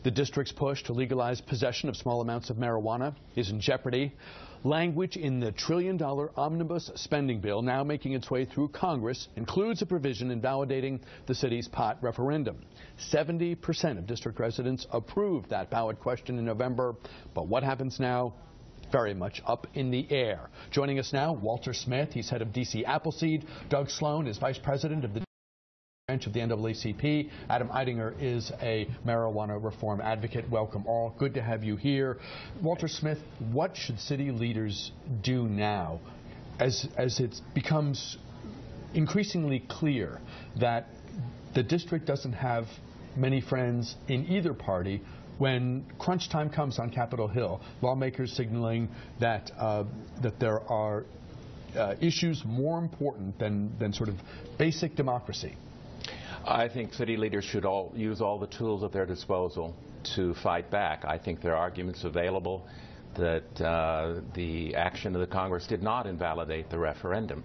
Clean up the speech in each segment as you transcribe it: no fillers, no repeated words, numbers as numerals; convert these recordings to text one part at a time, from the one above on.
The district's push to legalize possession of small amounts of marijuana is in jeopardy. Language in the trillion-dollar omnibus spending bill now making its way through Congress includes a provision invalidating the city's pot referendum. 70% of district residents approved that ballot question in November, but what happens now? Very much up in the air. Joining us now, Walter Smith. He's head of DC Appleseed. Doug Sloan is vice president of the branch of the NAACP. Adam Eidinger is a marijuana reform advocate. Welcome all. Good to have you here. Walter Smith, what should city leaders do now as it becomes increasingly clear that the district doesn't have many friends in either party when crunch time comes on Capitol Hill, lawmakers signaling that there are issues more important than sort of basic democracy? I think city leaders should use all the tools at their disposal to fight back. I think there are arguments available that the action of the Congress did not invalidate the referendum.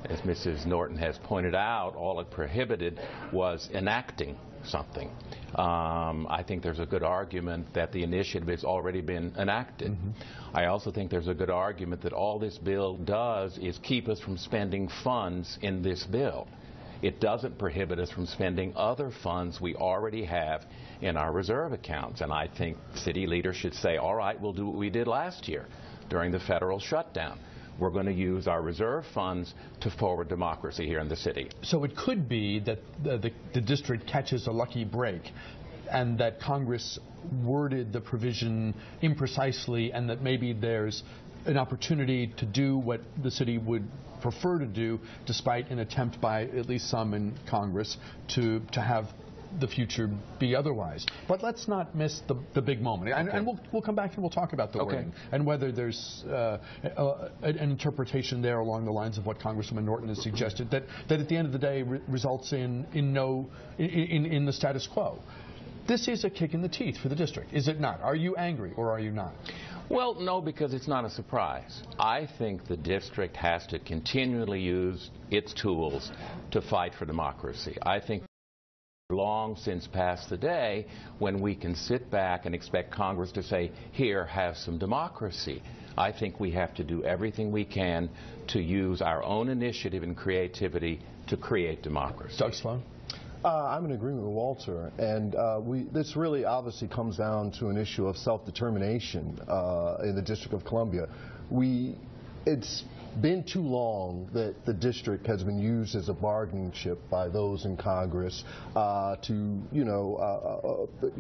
As Mrs. Norton has pointed out, all it prohibited was enacting something. I think there's a good argument that the initiative has already been enacted. I also think there's a good argument that all this bill does is keep us from spending funds in this bill. It doesn't prohibit us from spending other funds we already have in our reserve accounts. And I think city leaders should say, all right, we'll do what we did last year during the federal shutdown. We're going to use our reserve funds to forward democracy here in the city. So it could be that the district catches a lucky break and that Congress worded the provision imprecisely and that maybe there's an opportunity to do what the city would prefer to do, despite an attempt by at least some in Congress to have the future be otherwise. But let's not miss the big moment. And we'll come back and we'll talk about the wording and whether there's an interpretation there along the lines of what Congresswoman Norton has suggested that at the end of the day results in the status quo. This is a kick in the teeth for the district, is it not? Are you angry or are you not? Well, no, because it's not a surprise. I think the district has to continually use its tools to fight for democracy. I think long since passed the day when we can sit back and expect Congress to say, here, have some democracy. I think we have to do everything we can to use our own initiative and creativity to create democracy. Doug Sloan? I'm in agreement with Walter, and this really obviously comes down to an issue of self-determination in the District of Columbia. It's been too long that the district has been used as a bargaining chip by those in Congress to,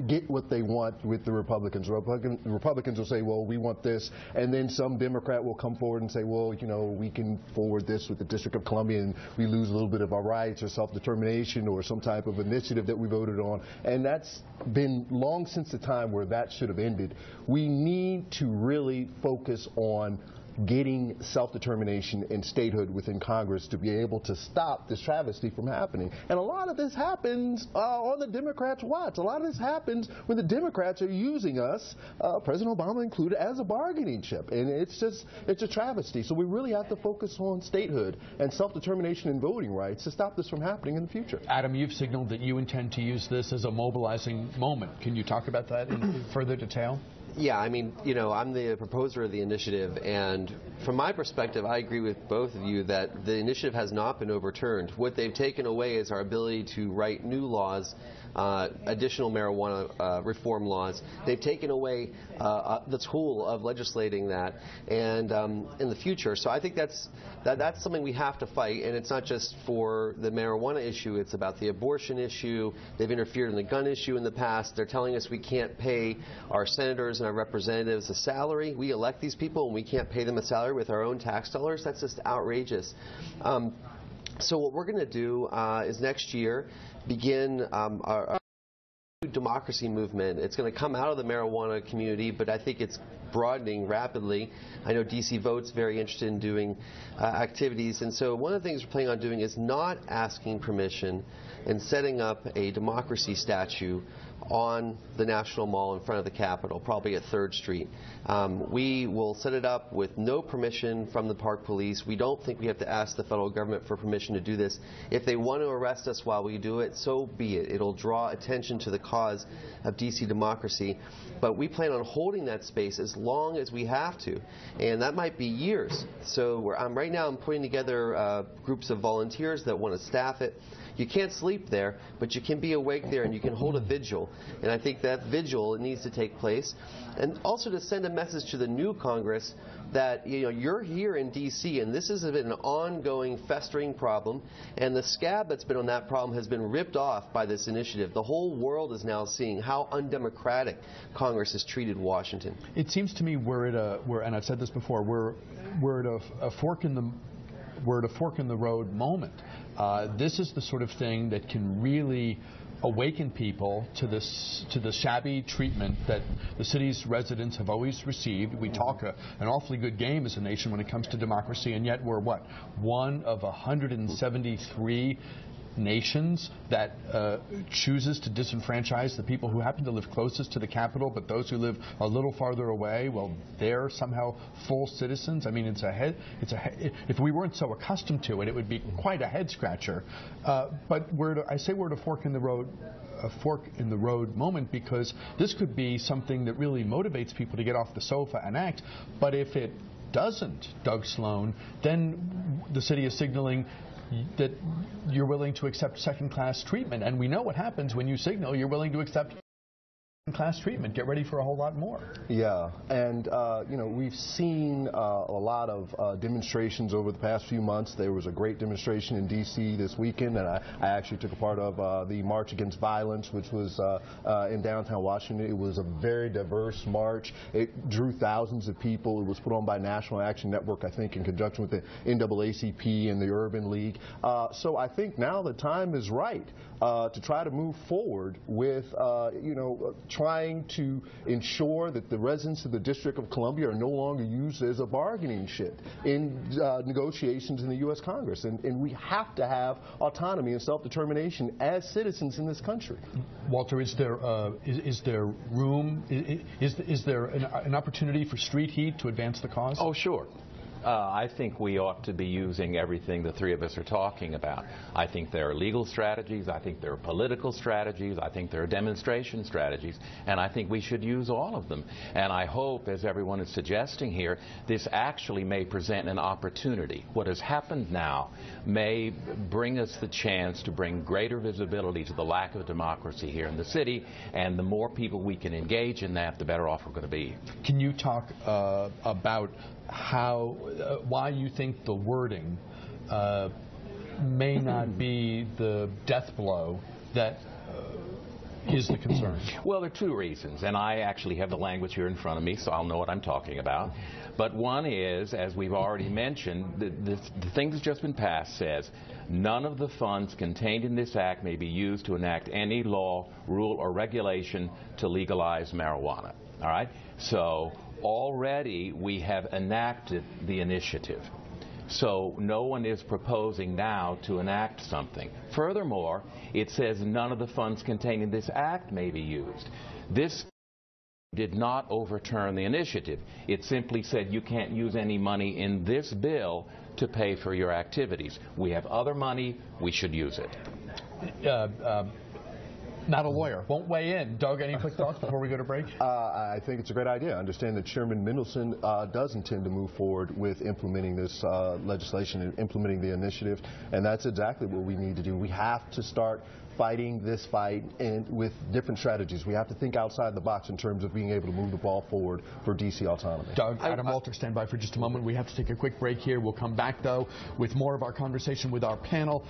get what they want with the Republicans. Republicans will say, well, we want this, and then some Democrat will come forward and say, well, we can forward this with the District of Columbia, and we lose a little bit of our rights or self-determination or some type of initiative that we voted on. And that's been long since the time where that should have ended. We need to really focus on getting self-determination and statehood within Congress to be able to stop this travesty from happening. And a lot of this happens on the Democrats' watch. A lot of this happens when the Democrats are using us, President Obama included, as a bargaining chip. And it's a travesty. So we really have to focus on statehood and self-determination and voting rights to stop this from happening in the future. Adam, you've signaled that you intend to use this as a mobilizing moment. Can you talk about that in further detail? Yeah, I mean, I'm the proposer of the initiative, and from my perspective, I agree with both of you that the initiative has not been overturned. What they've taken away is our ability to write new laws, additional marijuana reform laws. They've taken away the tool of legislating that, and in the future. So I think that's something we have to fight, and it's not just for the marijuana issue. It's about the abortion issue. They've interfered in the gun issue in the past. They're telling us we can't pay our senators and our representatives a salary. We elect these people, and we can't pay them a salary with our own tax dollars. That's just outrageous. So what we're going to do is next year begin our democracy movement. It's going to come out of the marijuana community, but I think it's broadening rapidly. I know DC Vote's very interested in doing activities, and so one of the things we're planning on doing is not asking permission and setting up a democracy statue on the National Mall in front of the Capitol, probably at 3rd Street. We will set it up with no permission from the Park Police. We don't think we have to ask the federal government for permission to do this. If they want to arrest us while we do it, so be it. It'll draw attention to the cause of DC democracy. But we plan on holding that space as long as we have to, and that might be years. So right now I'm putting together groups of volunteers that want to staff it. You can't sleep there, but you can be awake there and you can hold a vigil. And I think that vigil needs to take place. And also to send a message to the new Congress that you're here in D.C. and this has been an ongoing, festering problem. And the scab that's been on that problem has been ripped off by this initiative. The whole world is now seeing how undemocratic Congress has treated Washington. It seems to me and I've said this before, we're at a fork in the road moment. This is the sort of thing that can really awaken people to the shabby treatment that the city's residents have always received. We talk an awfully good game as a nation when it comes to democracy, and yet we're what? One of 173 nations that chooses to disenfranchise the people who happen to live closest to the Capitol, but those who live a little farther away, well, they're somehow full citizens. I mean, if we weren't so accustomed to it, it would be quite a head scratcher. But I say we're at a fork in the road moment because this could be something that really motivates people to get off the sofa and act. But if it doesn't, Doug Sloan, then the city is signaling that you're willing to accept second-class treatment. And we know what happens when you signal you're willing to accept second-class treatment. Get ready for a whole lot more. Yeah, and we've seen a lot of demonstrations over the past few months. There was a great demonstration in D.C. this weekend, and I actually took a part of the March Against Violence, which was in downtown Washington. It was a very diverse march. It drew thousands of people. It was put on by National Action Network, I think, in conjunction with the NAACP and the Urban League. So I think now the time is right to try to move forward with, trying to ensure that the residents of the District of Columbia are no longer used as a bargaining chip in negotiations in the U.S. Congress. And we have to have autonomy and self-determination as citizens in this country. Walter, is there room, is there an opportunity for street heat to advance the cause? Oh, sure. I think we ought to be using everything the three of us are talking about. I think there are legal strategies, I think there are political strategies, I think there are demonstration strategies, and I think we should use all of them. And I hope, as everyone is suggesting here, this actually may present an opportunity. What has happened now may bring us the chance to bring greater visibility to the lack of democracy here in the city, and the more people we can engage in that, the better off we're going to be. Can you talk about why you think the wording may not be the death blow that is the concern? Well, there are two reasons, and I actually have the language here in front of me, so I'll know what I'm talking about. But one is, as we've already mentioned, the thing that's just been passed says, none of the funds contained in this act may be used to enact any law, rule, or regulation to legalize marijuana. All right? So already we have enacted the initiative. So no one is proposing now to enact something. Furthermore, it says none of the funds contained in this act may be used. This did not overturn the initiative. It simply said you can't use any money in this bill to pay for your activities. We have other money. We should use it. Not a lawyer. Won't weigh in. Doug, any quick thoughts before we go to break? I think it's a great idea. I understand that Chairman Mendelson does intend to move forward with implementing this legislation and implementing the initiative, and that's exactly what we need to do. We have to start fighting this fight with different strategies. We have to think outside the box in terms of being able to move the ball forward for D.C. autonomy. Doug, Adam Walter, stand by for just a moment. We have to take a quick break here. We'll come back, though, with more of our conversation with our panel.